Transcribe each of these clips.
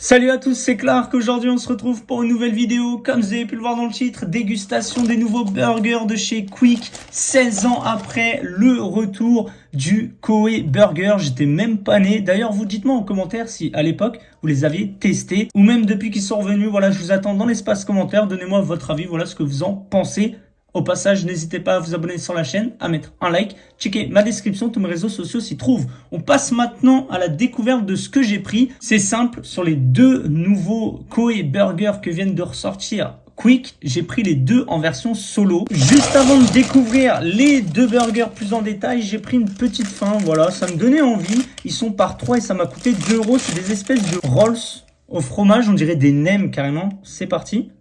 Salut à tous, c'est Clark. Aujourd'hui, on se retrouve pour une nouvelle vidéo. Comme vous avez pu le voir dans le titre, dégustation des nouveaux burgers de chez Quick. 16 ans après le retour du Koei Burger. J'étais même pas né. D'ailleurs, vous dites-moi en commentaire si à l'époque vous les aviez testés ou même depuis qu'ils sont revenus. Voilà, je vous attends dans l'espace commentaire. Donnez-moi votre avis. Voilà ce que vous en pensez. Au passage, n'hésitez pas à vous abonner sur la chaîne, à mettre un like, checker ma description, tous mes réseaux sociaux s'y trouvent. On passe maintenant à la découverte de ce que j'ai pris. C'est simple, sur les deux nouveaux Koei Burgers que viennent de ressortir Quick, j'ai pris les deux en version solo. Juste avant de découvrir les deux burgers plus en détail, j'ai pris une petite faim, voilà, ça me donnait envie. Ils sont par 3 et ça m'a coûté 2 euros. C'est des espèces de rolls au fromage, on dirait des nems carrément. C'est parti.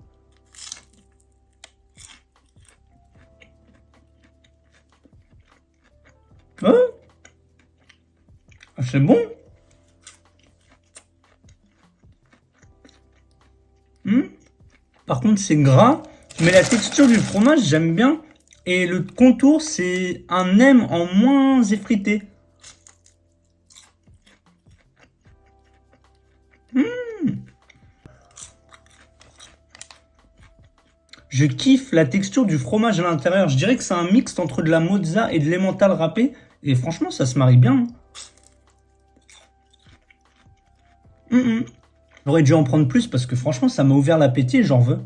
Ouais. C'est bon. Par contre, c'est gras, mais la texture du fromage, j'aime bien. Et le contour, c'est un nem en moins effrité. Je kiffe la texture du fromage à l'intérieur. Je dirais que c'est un mix entre de la mozza et de l'emmental râpé. Et franchement, ça se marie bien. J'aurais dû en prendre plus parce que franchement, ça m'a ouvert l'appétit et j'en veux.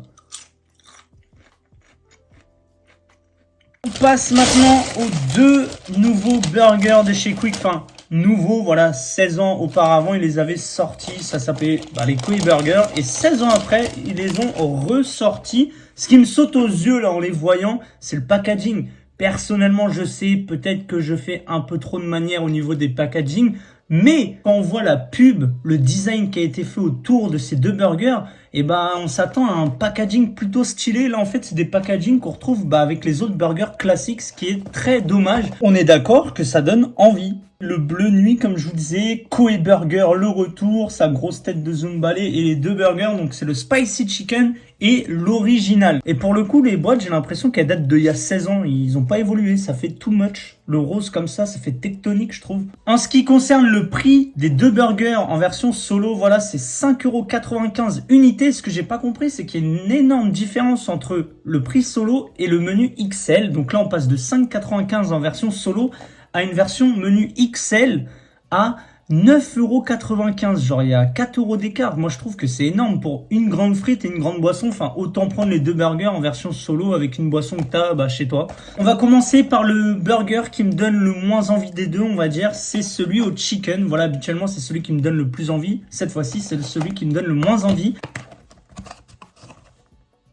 On passe maintenant aux deux nouveaux burgers de chez Quick. Enfin, nouveaux, voilà, 16 ans auparavant, ils les avaient sortis. Ça s'appelait les Koei Burgers. Et 16 ans après, ils les ont ressortis. Ce qui me saute aux yeux là en les voyant, c'est le packaging. Personnellement, je sais peut-être que je fais un peu trop de manière au niveau des packaging. Mais quand on voit la pub, le design qui a été fait autour de ces deux burgers, on s'attend à un packaging plutôt stylé. Là, en fait, c'est des packaging qu'on retrouve avec les autres burgers classiques, ce qui est très dommage. On est d'accord que ça donne envie. Le bleu nuit, comme je vous disais, Koei Burger, le retour, sa grosse tête de Zumbale et les deux burgers. Donc, c'est le Spicy Chicken et l'original. Et pour le coup, les boîtes, j'ai l'impression qu'elles datent d'il y a 16 ans. Ils n'ont pas évolué. Ça fait too much. Le rose comme ça fait tectonique, je trouve. En ce qui concerne le prix des deux burgers en version solo, voilà, c'est 5,95 € unité. Ce que j'ai pas compris, c'est qu'il y a une énorme différence entre le prix solo et le menu XL. Donc là, on passe de 5,95 € en version solo à une version menu XL à 9,95 €. Genre, il y a 4 € d'écart. Moi, je trouve que c'est énorme pour une grande frite et une grande boisson. Enfin, autant prendre les deux burgers en version solo avec une boisson que t'as chez toi. On va commencer par le burger qui me donne le moins envie des deux, on va dire. C'est celui au chicken. Voilà, habituellement, c'est celui qui me donne le plus envie. Cette fois-ci, c'est celui qui me donne le moins envie.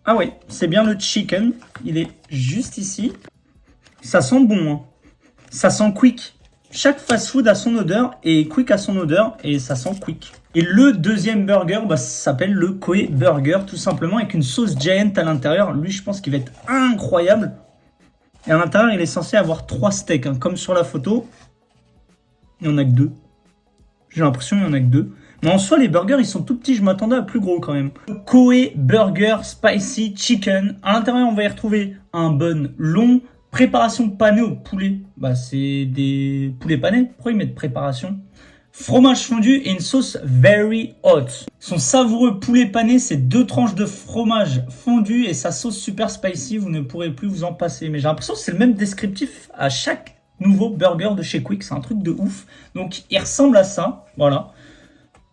Ah ouais, c'est bien le chicken. Il est juste ici. Ça sent bon, hein. Ça sent Quick. Chaque fast-food a son odeur et Quick a son odeur et ça sent Quick. Et le deuxième burger, ça s'appelle le Koei Burger, tout simplement, avec une sauce Giant à l'intérieur. Lui, je pense qu'il va être incroyable. Et à l'intérieur, il est censé avoir 3 steaks, hein, comme sur la photo. Il n'y en a que 2. J'ai l'impression qu'il n'y en a que 2. Mais en soi, les burgers, ils sont tout petits. Je m'attendais à plus gros quand même. Le Koei Burger Spicy Chicken. À l'intérieur, on va y retrouver un bun long. Préparation panée au poulet. C'est des poulets panés. Pourquoi ils mettent préparation? Fromage fondu et une sauce very hot. Son savoureux poulet pané, c'est 2 tranches de fromage fondu et sa sauce super spicy. Vous ne pourrez plus vous en passer. Mais j'ai l'impression que c'est le même descriptif à chaque nouveau burger de chez Quick. C'est un truc de ouf. Donc, il ressemble à ça. Voilà.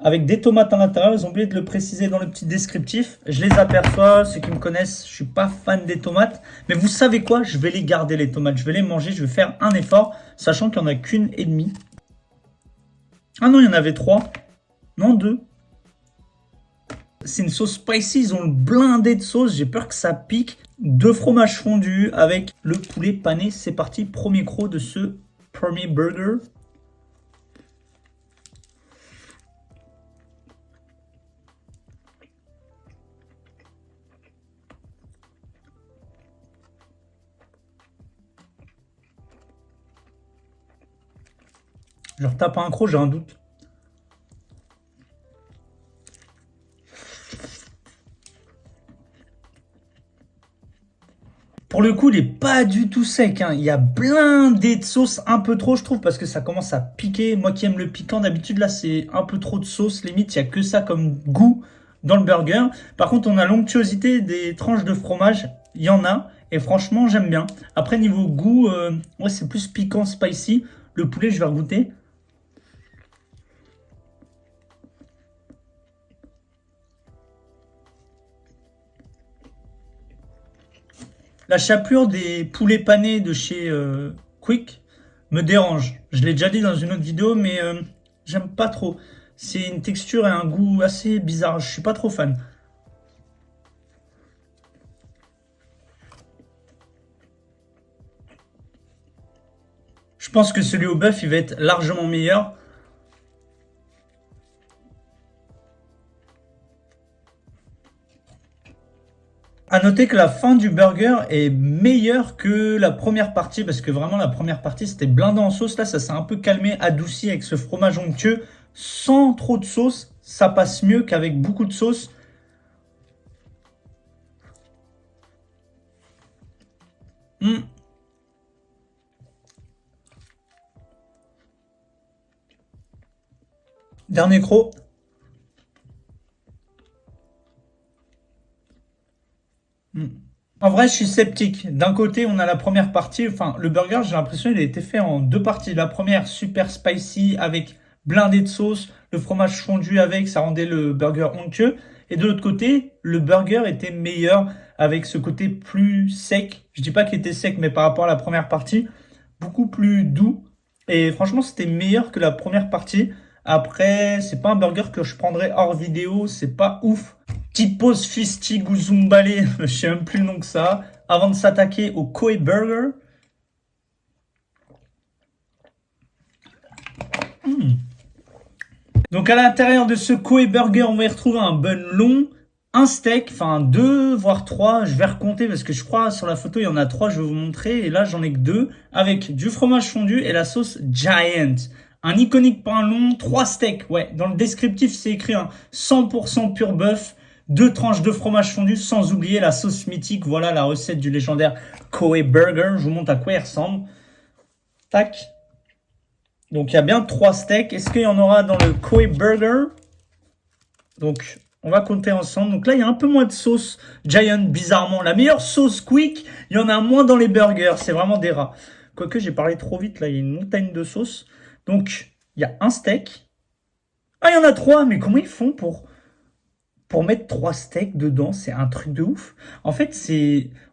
Avec des tomates à l'intérieur, ils ont oublié de le préciser dans le petit descriptif. Je les aperçois, ceux qui me connaissent, je suis pas fan des tomates. Mais vous savez quoi? Je vais les garder les tomates, je vais les manger, je vais faire un effort, sachant qu'il n'y en a qu'une et demie. Ah non, il y en avait 3. Non, 2. C'est une sauce spicy, ils ont le blindé de sauce, j'ai peur que ça pique. 2 fromages fondus avec le poulet pané. C'est parti, premier croc de ce premier burger. Je retape un croc, j'ai un doute. Pour Pour le coup, il est pas du tout sec, hein. Il y a blindé de sauce, un peu trop, je trouve, parce que ça commence à piquer. Moi qui aime le piquant, d'habitude, là, c'est un peu trop de sauce. Limite, il y a que ça comme goût dans le burger. Par contre, on a l'onctuosité des tranches de fromage. Il y en a. Et franchement, j'aime bien. Après, niveau goût, ouais, c'est plus piquant, spicy. Le poulet, je vais regoûter. La chapelure des poulets panés de chez Quick me dérange. Je l'ai déjà dit dans une autre vidéo, mais j'aime pas trop. C'est une texture et un goût assez bizarre. Je suis pas trop fan. Je pense que celui au bœuf, il va être largement meilleur. À noter que la fin du burger est meilleure que la première partie, parce que vraiment la première partie c'était blindé en sauce. Là, ça s'est un peu calmé, adouci avec ce fromage onctueux. Sans trop de sauce, ça passe mieux qu'avec beaucoup de sauce. Hmm. Dernier croc. Hmm. En vrai, je suis sceptique. D'un côté, on a la première partie. Enfin, le burger, j'ai l'impression qu'il a été fait en deux parties. La première, super spicy, avec blindé de sauce, le fromage fondu avec, ça rendait le burger onctueux. Et de l'autre côté, le burger était meilleur avec ce côté plus sec. Je dis pas qu'il était sec, mais par rapport à la première partie, beaucoup plus doux. Et franchement, c'était meilleur que la première partie. Après, c'est pas un burger que je prendrais hors vidéo, c'est pas ouf. Petite pause fistig ou zumbalé, je sais même plus le nom que ça, avant de s'attaquer au Koei Burger. Donc à l'intérieur de ce Koei Burger, on va y retrouver un bun long, un steak, enfin deux, voire trois, je vais recompter parce que je crois sur la photo il y en a trois, je vais vous montrer, et là j'en ai que deux, avec du fromage fondu et la sauce Giant. Un iconique pain long, trois steaks, ouais, dans le descriptif c'est écrit un 100% pur bœuf, deux tranches de fromage fondu, sans oublier la sauce mythique, voilà la recette du légendaire Koei Burger, je vous montre à quoi il ressemble. Tac. Donc il y a bien trois steaks. Est-ce qu'il y en aura dans le Koei Burger? Donc on va compter ensemble. Donc là il y a un peu moins de sauce Giant, bizarrement. La meilleure sauce Quick, il y en a moins dans les burgers. C'est vraiment des rats. Quoique j'ai parlé trop vite, là il y a une montagne de sauce. Donc il y a un steak. Ah il y en a trois, mais comment ils font pour mettre trois steaks dedans? C'est un truc de ouf. En fait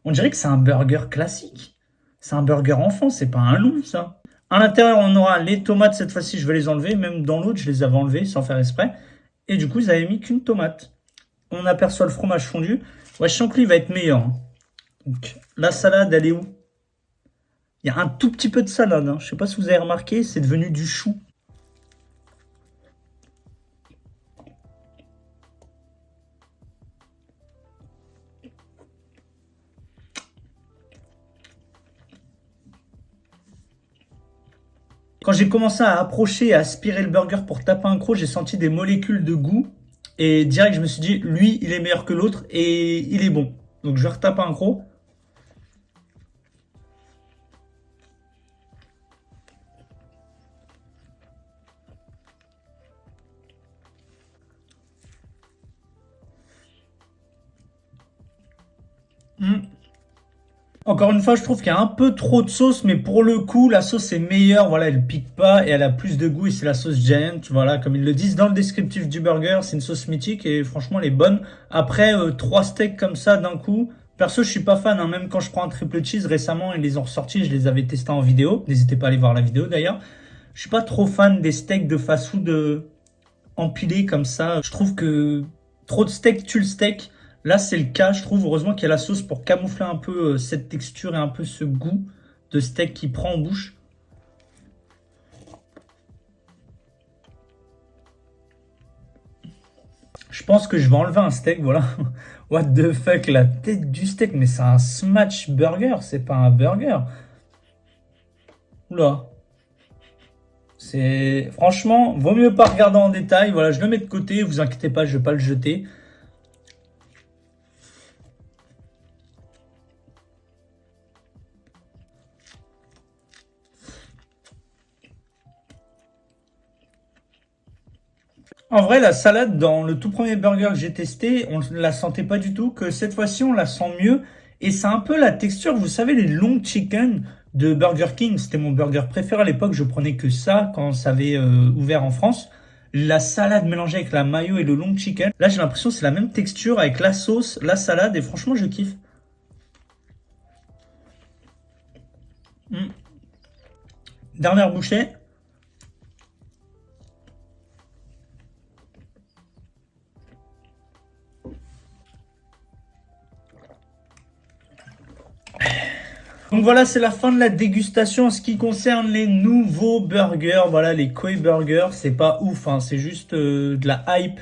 on dirait que c'est un burger classique. C'est un burger enfant, c'est pas un long ça. À l'intérieur, on aura les tomates. Cette fois-ci, je vais les enlever. Même dans l'autre, je les avais enlevées sans faire exprès. Et du coup, ils avaient mis qu'une tomate. On aperçoit le fromage fondu. Ouais, je sens que lui va être meilleur, hein. Donc, la salade, elle est où? Il y a un tout petit peu de salade, hein. Je sais pas si vous avez remarqué, c'est devenu du chou. Quand j'ai commencé à approcher, à aspirer le burger pour taper un croc, j'ai senti des molécules de goût. Et direct, je me suis dit, lui, il est meilleur que l'autre et il est bon. Donc, je vais retaper un croc. Hmm. Encore une fois, je trouve qu'il y a un peu trop de sauce, mais pour le coup, la sauce est meilleure. Voilà, elle pique pas et elle a plus de goût. Et c'est la sauce Giant. Voilà, comme ils le disent dans le descriptif du burger, c'est une sauce mythique et franchement, elle est bonne. Après, trois steaks comme ça d'un coup. Perso, je suis pas fan, hein. Même quand je prends un triple cheese récemment, ils les ont ressortis. Je les avais testés en vidéo. N'hésitez pas à aller voir la vidéo d'ailleurs. Je suis pas trop fan des steaks de fast-food empilés comme ça. Je trouve que trop de steak tue le steak. Là, c'est le cas, je trouve. Heureusement qu'il y a la sauce pour camoufler un peu cette texture et un peu ce goût de steak qui prend en bouche. Je pense que je vais enlever un steak, voilà. What the fuck, la tête du steak, mais c'est un smash burger, c'est pas un burger. Oula. C'est franchement, vaut mieux pas regarder en détail. Voilà, je le mets de côté, vous inquiétez pas, je vais pas le jeter. En vrai, la salade dans le tout premier burger que j'ai testé, on ne la sentait pas du tout. Que cette fois-ci, on la sent mieux. Et c'est un peu la texture, vous savez, les long chicken de Burger King. C'était mon burger préféré à l'époque. Je prenais que ça quand ça avait ouvert en France. La salade mélangée avec la mayo et le long chicken. Là, j'ai l'impression que c'est la même texture avec la sauce, la salade. Et franchement, je kiffe. Mm. Dernière bouchée. Donc voilà, c'est la fin de la dégustation en ce qui concerne les nouveaux burgers. Voilà, les Koi Burgers, c'est pas ouf, hein, c'est juste de la hype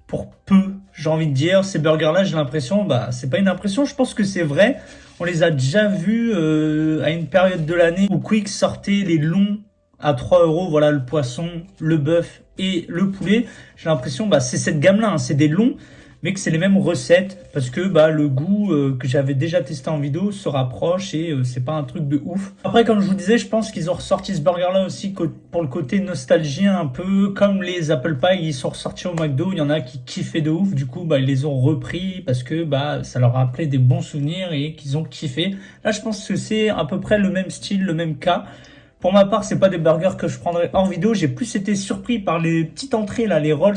pour peu, j'ai envie de dire. Ces burgers-là, j'ai l'impression, bah, c'est pas une impression, je pense que c'est vrai. On les a déjà vus à une période de l'année où Quick sortait les longs à 3 euros. Voilà, le poisson, le bœuf et le poulet. J'ai l'impression, bah, c'est cette gamme-là, hein, c'est des longs, mais que c'est les mêmes recettes parce que bah, le goût que j'avais déjà testé en vidéo se rapproche et c'est pas un truc de ouf. Après, comme je vous disais, je pense qu'ils ont ressorti ce burger-là aussi pour le côté nostalgie, un peu comme les Apple Pie, ils sont ressortis au McDo, il y en a qui kiffaient de ouf, du coup bah, ils les ont repris parce que bah, ça leur a rappelé des bons souvenirs et qu'ils ont kiffé. Là, je pense que c'est à peu près le même style, le même cas. Pour ma part, c'est pas des burgers que je prendrais en vidéo. J'ai plus été surpris par les petites entrées là, les rolls,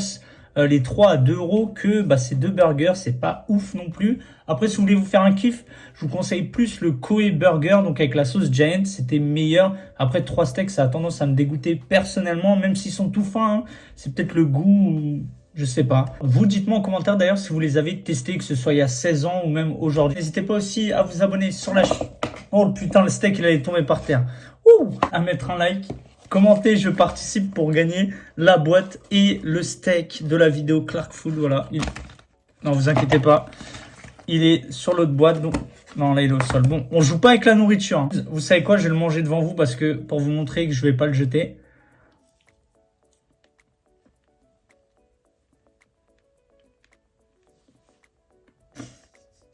les 3 à 2 euros que bah, ces deux burgers, c'est pas ouf non plus. Après, si vous voulez vous faire un kiff, je vous conseille plus le Koi Burger, donc avec la sauce Giant, c'était meilleur. Après, 3 steaks, ça a tendance à me dégoûter personnellement, même s'ils sont tout fins. Hein. C'est peut-être le goût, je sais pas. Vous dites-moi en commentaire d'ailleurs si vous les avez testés, que ce soit il y a 16 ans ou même aujourd'hui. N'hésitez pas aussi à vous abonner sur la chaîne. Oh putain, le steak, il allait tomber par terre. Ouh, à mettre un like. Commentez, je participe pour gagner la boîte et le steak de la vidéo Clark Food. Voilà. Non, vous inquiétez pas. Il est sur l'autre boîte. Donc... Non, là, il est au sol. Bon, on joue pas avec la nourriture. Hein. Vous savez quoi? Je vais le manger devant vous parce que pour vous montrer que je vais pas le jeter.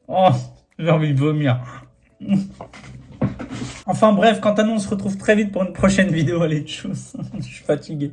Oh, j'ai envie de vomir. Enfin bref, quant à nous, on se retrouve très vite pour une prochaine vidéo. Allez, tchuss. Je suis fatigué.